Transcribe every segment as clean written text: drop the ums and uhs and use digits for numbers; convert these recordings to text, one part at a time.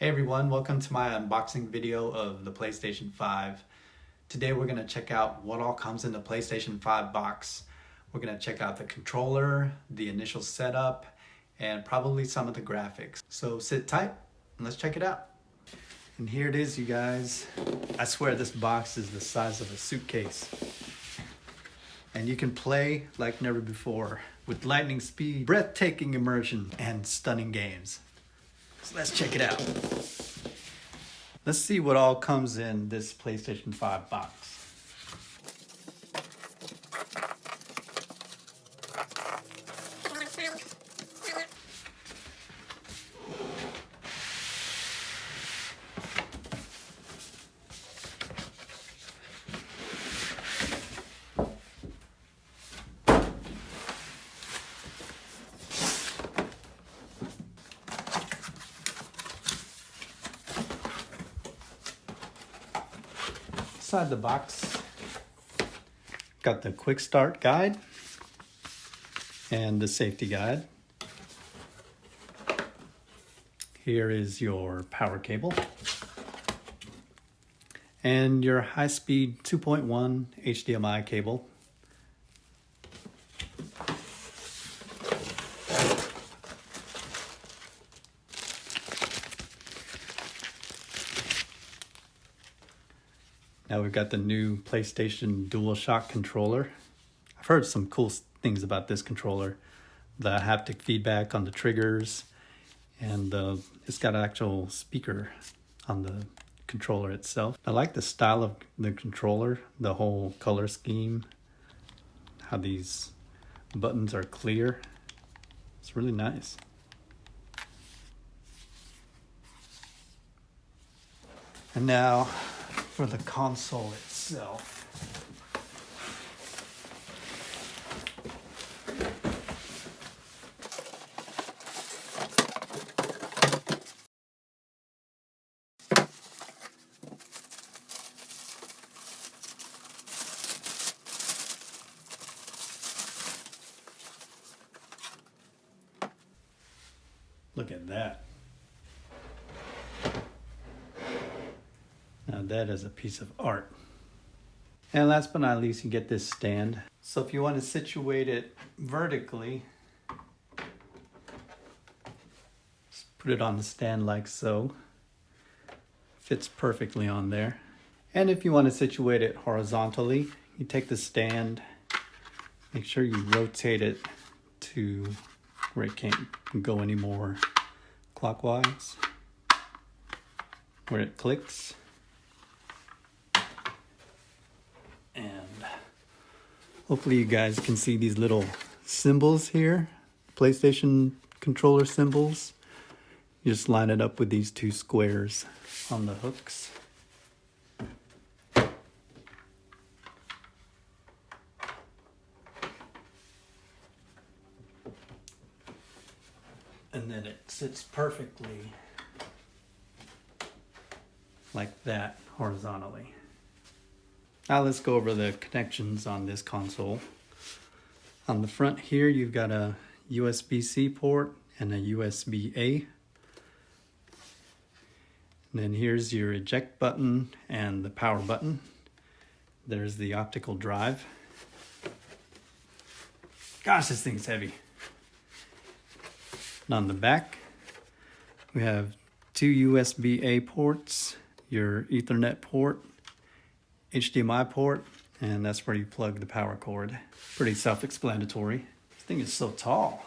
Hey everyone, welcome to my unboxing video of the PlayStation 5. Today we're going to check out what all comes in the PlayStation 5 box. We're going to check out the controller, the initial setup, and probably some of the graphics. So sit tight and let's check it out. And here it is, you guys. I swear this box is the size of a suitcase. And you can play like never before with lightning speed, breathtaking immersion, and stunning games. So let's check it out. Let's see what all comes in this PlayStation 5 box. Inside the box, got the quick start guide and the safety guide. Here is your power cable and your high-speed 2.1 HDMI cable. Now we've got the new PlayStation DualShock controller. I've heard some cool things about this controller. The haptic feedback on the triggers, and it's got an actual speaker on the controller itself. I like the style of the controller, the whole color scheme, how these buttons are clear. It's really nice. And now for the console itself. Look at that. Now that is a piece of art. And last but not least, you get this stand. So if you want to situate it vertically, just put it on the stand like so. Fits perfectly on there. And if you want to situate it horizontally, you take the stand, make sure you rotate it to where it can't go any more clockwise, where it clicks. And hopefully you guys can see these little symbols here, PlayStation controller symbols. You just line it up with these two squares on the hooks. And then it sits perfectly like that horizontally. Now let's go over the connections on this console. On the front here, you've got a USB-C port and a USB-A. And then here's your eject button and the power button. There's the optical drive. Gosh, this thing's heavy. And on the back, we have two USB-A ports, your Ethernet port, HDMI port, and that's where you plug the power cord. Pretty self-explanatory. This thing is so tall.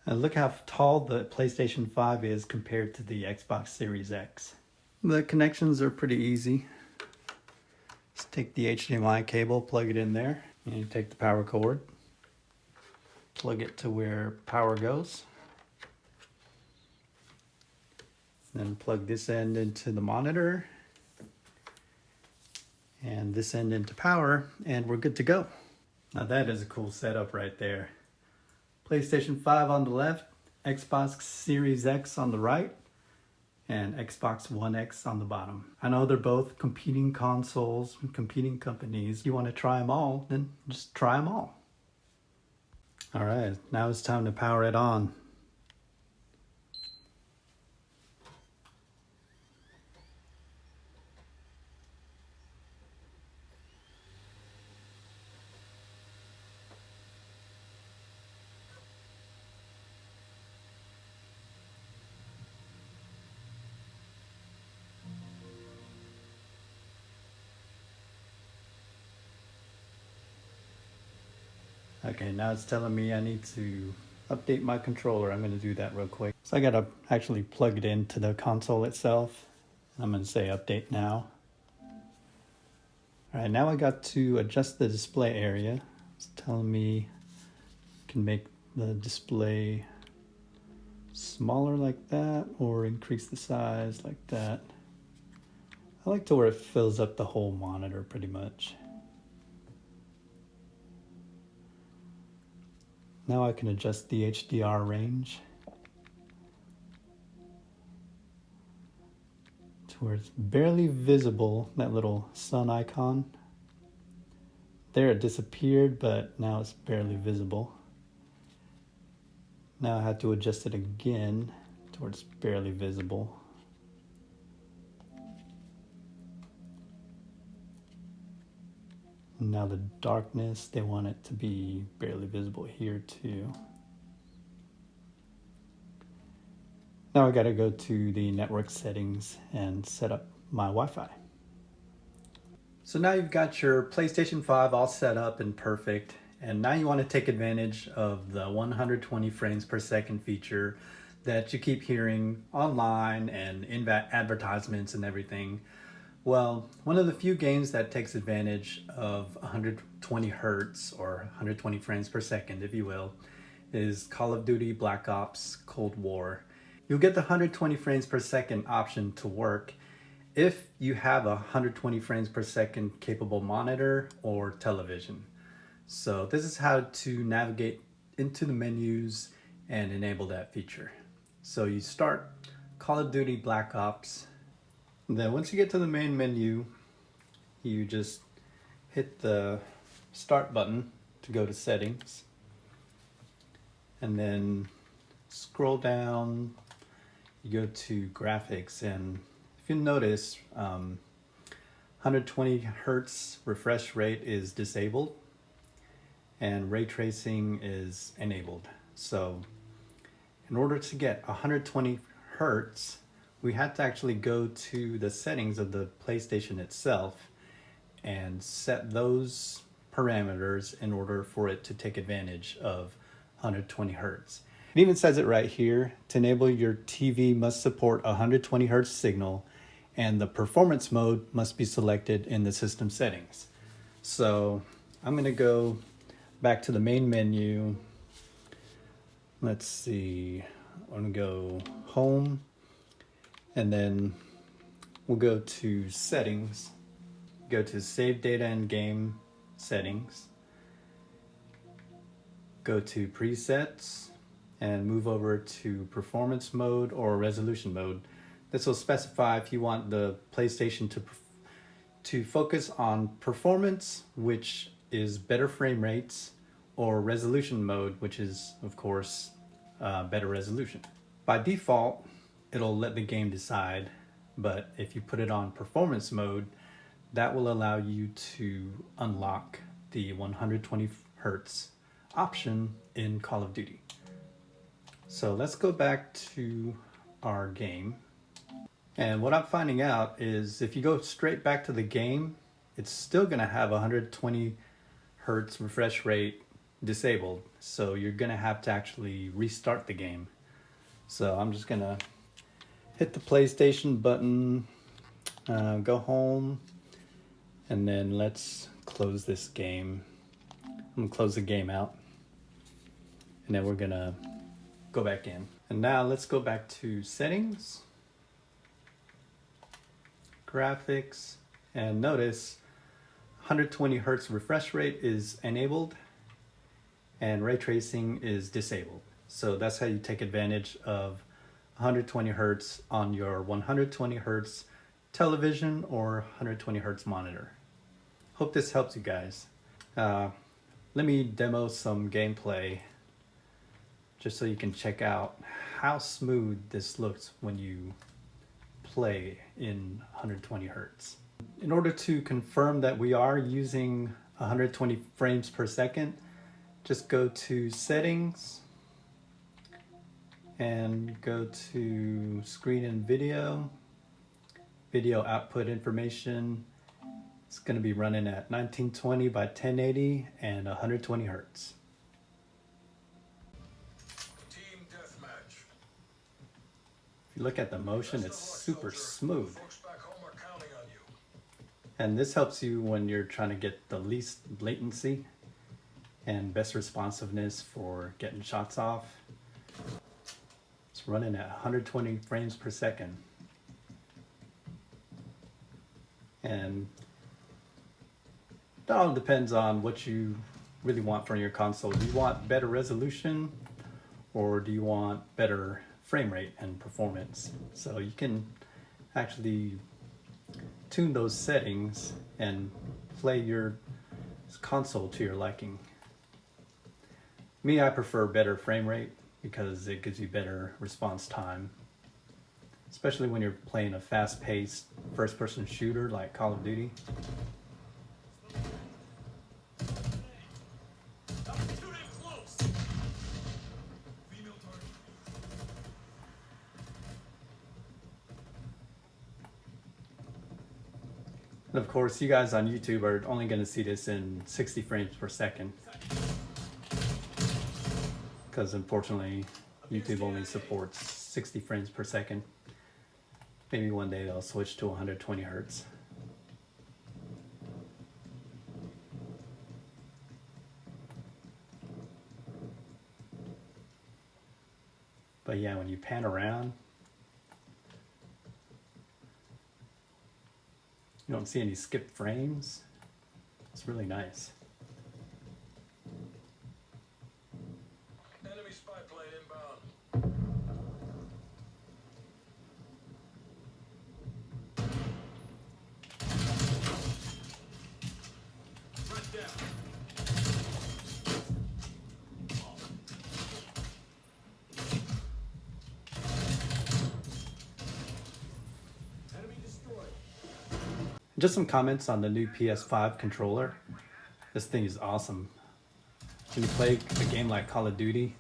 And look how tall the PlayStation 5 is compared to the Xbox Series X. The connections are pretty easy. Just take the HDMI cable, plug it in there, and you take the power cord, plug it to where power goes. Then plug this end into the monitor and this end into power, and we're good to go. Now that is a cool setup right there. PlayStation 5 on the left, Xbox Series X on the right, and Xbox One X on the bottom. I know they're both competing consoles, competing companies. If you want to try them all, then just try them all. All right, now it's time to power it on. Okay, now it's telling me I need to update my controller. I'm going to do that real quick. So I got to actually plug it into the console itself. I'm going to say update now. All right, now I got to adjust the display area. It's telling me I can make the display smaller like that or increase the size like that. I like to where it fills up the whole monitor pretty much. Now I can adjust the HDR range to where it's barely visible, that little sun icon. There it disappeared, but now it's barely visible. Now I have to adjust it again to where it's barely visible. Now the darkness, they want it to be barely visible here too. Now I gotta go to the network settings and set up my Wi-Fi. So now you've got your PlayStation 5 all set up and perfect, and now you want to take advantage of the 120 frames per second feature that you keep hearing online and in advertisements and everything. Well, one of the few games that takes advantage of 120 hertz or 120 frames per second, if you will, is Call of Duty Black Ops Cold War. You'll get the 120 frames per second option to work if you have a 120 frames per second capable monitor or television. So this is how to navigate into the menus and enable that feature. So you start Call of Duty Black Ops. Then once you get to the main menu, you just hit the start button to go to settings. And then scroll down, you go to graphics, and if you notice, 120 hertz refresh rate is disabled and ray tracing is enabled. So in order to get 120 hertz, we had to actually go to the settings of the PlayStation itself and set those parameters in order for it to take advantage of 120 hertz. It even says it right here: to enable your TV must support a 120 hertz signal, and the performance mode must be selected in the system settings. So I'm gonna go back to the main menu. Let's see, I'm gonna go home, and then we'll go to settings, go to save data and game settings, go to presets, and move over to performance mode or resolution mode. This will specify if you want the PlayStation to focus on performance, which is better frame rates, or resolution mode, which is of course better resolution. By default, it'll let the game decide, but if you put it on performance mode, that will allow you to unlock the 120 hertz option in Call of Duty. So let's go back to our game. And what I'm finding out is if you go straight back to the game, it's still gonna have 120 hertz refresh rate disabled. So you're gonna have to actually restart the game. So I'm just gonna hit the PlayStation button, go home, and then let's close this game. I'm gonna close the game out, and then we're gonna go back in. And now let's go back to settings, graphics, and notice 120 hertz refresh rate is enabled and ray tracing is disabled. So that's how you take advantage of 120 hertz on your 120 hertz television or 120 hertz monitor. Hope this helps you guys. Let me demo some gameplay just so you can check out how smooth this looks when you play in 120 hertz. In order to confirm that we are using 120 frames per second, just go to settings and go to screen and video output information. It's going to be running at 1920 by 1080 and 120 hertz. You look at the motion, it's super smooth. And this helps you when you're trying to get the least latency and best responsiveness for getting shots off. It's running at 120 frames per second. And that all depends on what you really want from your console. Do you want better resolution, or do you want better frame rate and performance? So you can actually tune those settings and play your console to your liking. Me, I prefer better frame rate because it gives you better response time, especially when you're playing a fast-paced first-person shooter like Call of Duty. And of course, you guys on YouTube are only going to see this in 60 frames per second, because unfortunately YouTube only supports 60 frames per second. Maybe one day they'll switch to 120 hertz. But yeah, when you pan around, you don't see any skipped frames. It's really nice. Enemy spy plane inbound. Threat down. Enemy destroyed. Just some comments on the new PS5 controller. This thing is awesome. When you play a game like Call of Duty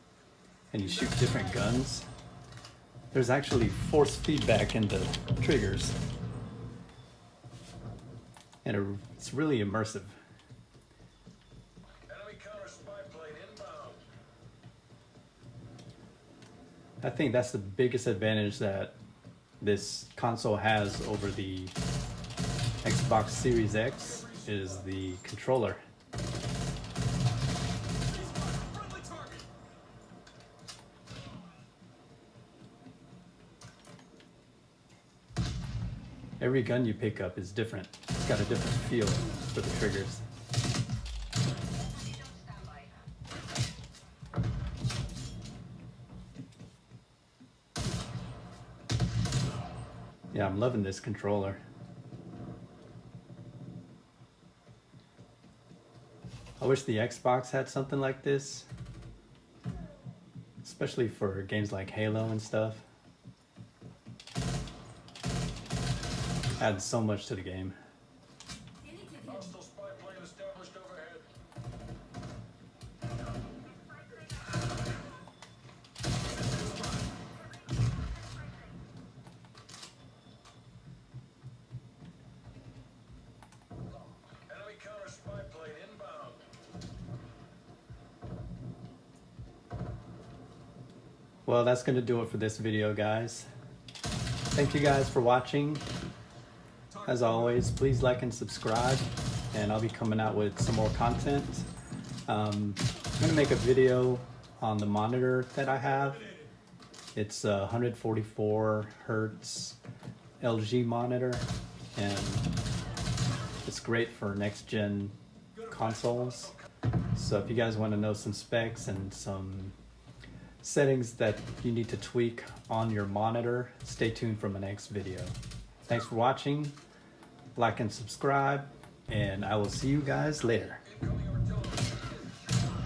and you shoot different guns, there's actually force feedback in the triggers. And it's really immersive. Enemy counter spy plane inbound. I think that's the biggest advantage that this console has over the Xbox Series X is the controller. Every gun you pick up is different. It's got a different feel for the triggers. Yeah, I'm loving this controller. I wish the Xbox had something like this, especially for games like Halo and stuff. Adds so much to the game. Hostile spy plane established overhead. Enemy counter spy plane inbound. Well, that's going to do it for this video, guys. Thank you guys for watching. As always, please like and subscribe, and I'll be coming out with some more content. I'm going to make a video on the monitor that I have. It's a 144 hertz LG monitor, and it's great for next gen consoles. So if you guys want to know some specs and some settings that you need to tweak on your monitor, stay tuned for my next video. Thanks for watching. Like and subscribe, and I will see you guys later. Incoming